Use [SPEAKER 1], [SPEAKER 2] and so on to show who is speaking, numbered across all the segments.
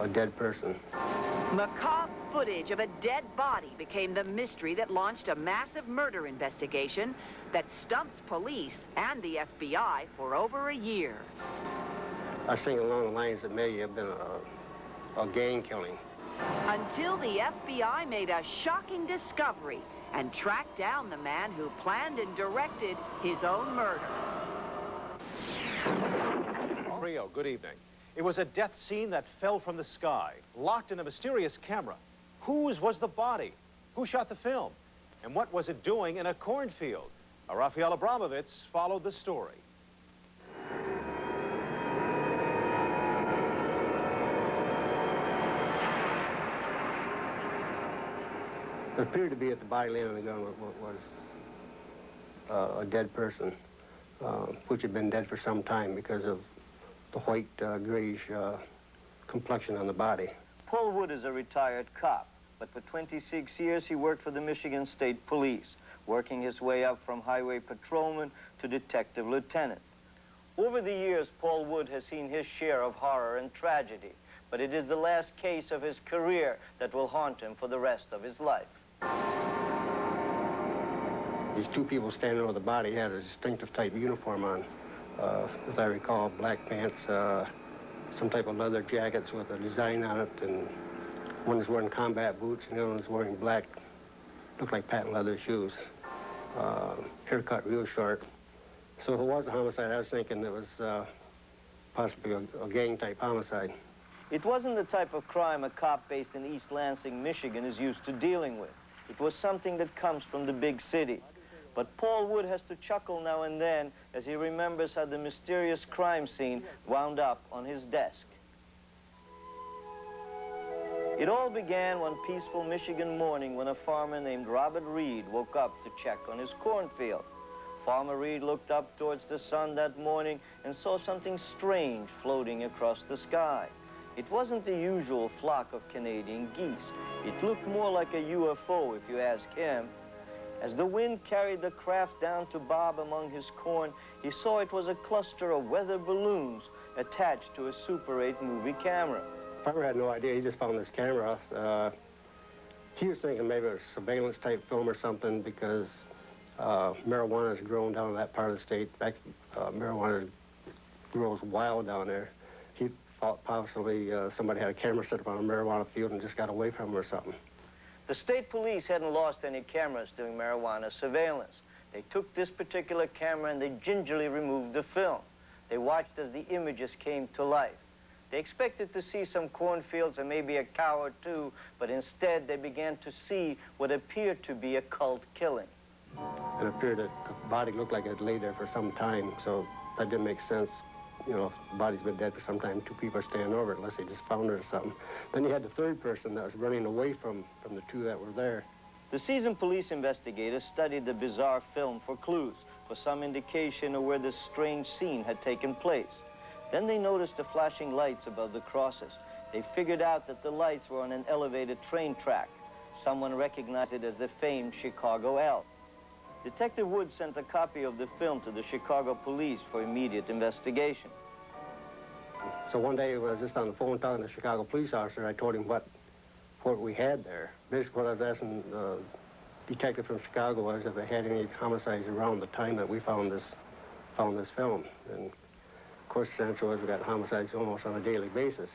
[SPEAKER 1] a dead person.
[SPEAKER 2] Macabre footage of a dead body became the mystery that launched a massive murder investigation that stumped police and the FBI for over a year.
[SPEAKER 1] I was thinking along the lines that maybe have been a gang killing.
[SPEAKER 2] Until the FBI made a shocking discovery and tracked down the man who planned and directed his own murder.
[SPEAKER 3] Rio, good evening. It was a death scene that fell from the sky, locked in a mysterious camera. Whose was the body? Who shot the film? And what was it doing in a cornfield? Rafael Abramovitz followed the story.
[SPEAKER 1] It appeared to be at the body laying on the ground was a dead person, which had been dead for some time because of the white, grayish complexion on the body.
[SPEAKER 4] Paul Wood is a retired cop, but for 26 years he worked for the Michigan State Police, working his way up from highway patrolman to detective lieutenant. Over the years, Paul Wood has seen his share of horror and tragedy, but it is the last case of his career that will haunt him for the rest of his life.
[SPEAKER 1] These two people standing over the body had a distinctive type uniform on. As I recall, black pants, some type of leather jackets with a design on it, and one was wearing combat boots, and the other one was wearing black, looked like patent leather shoes. Haircut real short. So if it was a homicide, I was thinking it was possibly a gang-type homicide.
[SPEAKER 4] It wasn't the type of crime a cop based in East Lansing, Michigan is used to dealing with. It was something that comes from the big city. But Paul Wood has to chuckle now and then as he remembers how the mysterious crime scene wound up on his desk. It all began one peaceful Michigan morning when a farmer named Robert Reed woke up to check on his cornfield. Farmer Reed looked up towards the sun that morning and saw something strange floating across the sky. It wasn't the usual flock of Canadian geese. It looked more like a UFO, if you ask him. As the wind carried the craft down to bob among his corn, he saw it was a cluster of weather balloons attached to a Super 8 movie camera.
[SPEAKER 1] Farmer had no idea. He just found this camera. He was thinking maybe it was a surveillance-type film or something because marijuana is grown down in that part of the state. In fact, marijuana grows wild down there. He thought possibly somebody had a camera set up on a marijuana field and just got away from him or something.
[SPEAKER 4] The state police hadn't lost any cameras doing marijuana surveillance. They took this particular camera and they gingerly removed the film. They watched as the images came to life. They expected to see some cornfields and maybe a cow or two, but instead they began to see what appeared to be a cult killing.
[SPEAKER 1] It appeared that the body looked like it lay there for some time, so that didn't make sense. You know, if the body's been dead for some time, two people are standing over it unless they just found it or something. Then you had the third person that was running away from the two that were there.
[SPEAKER 4] The seasoned police investigators studied the bizarre film for clues, for some indication of where this strange scene had taken place. Then they noticed the flashing lights above the crosses. They figured out that the lights were on an elevated train track. Someone recognized it as the famed Chicago L. Detective Wood sent a copy of the film to the Chicago police for immediate investigation.
[SPEAKER 1] So one day when I was just on the phone talking to the Chicago police officer, I told him what we had there. Basically what I was asking the detective from Chicago was if they had any homicides around the time that we found this film. And of course the answer was we got homicides almost on a daily basis.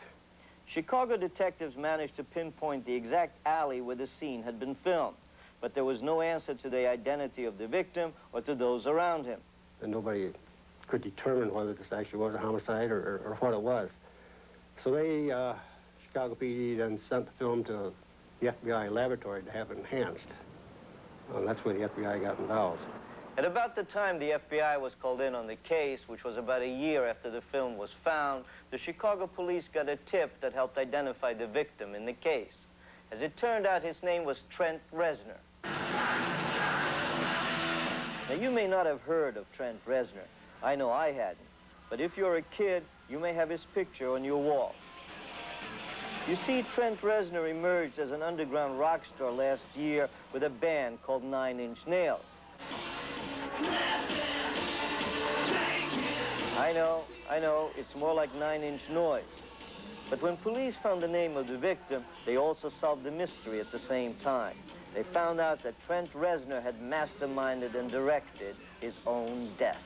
[SPEAKER 4] Chicago detectives managed to pinpoint the exact alley where the scene had been filmed, but there was no answer to the identity of the victim or to those around him.
[SPEAKER 1] And nobody could determine whether this actually was a homicide or what it was. So they, Chicago PD then sent the film to the FBI laboratory to have it enhanced. And that's where the FBI got involved.
[SPEAKER 4] At about the time the FBI was called in on the case, which was about a year after the film was found, the Chicago police got a tip that helped identify the victim in the case. As it turned out, his name was Trent Reznor. Now, you may not have heard of Trent Reznor. I know I hadn't. But if you're a kid, you may have his picture on your wall. You see, Trent Reznor emerged as an underground rock star last year with a band called Nine Inch Nails. I know, it's more like 9 Inch Noise. But when police found the name of the victim, they also solved the mystery at the same time. They found out that Trent Reznor had masterminded and directed his own death.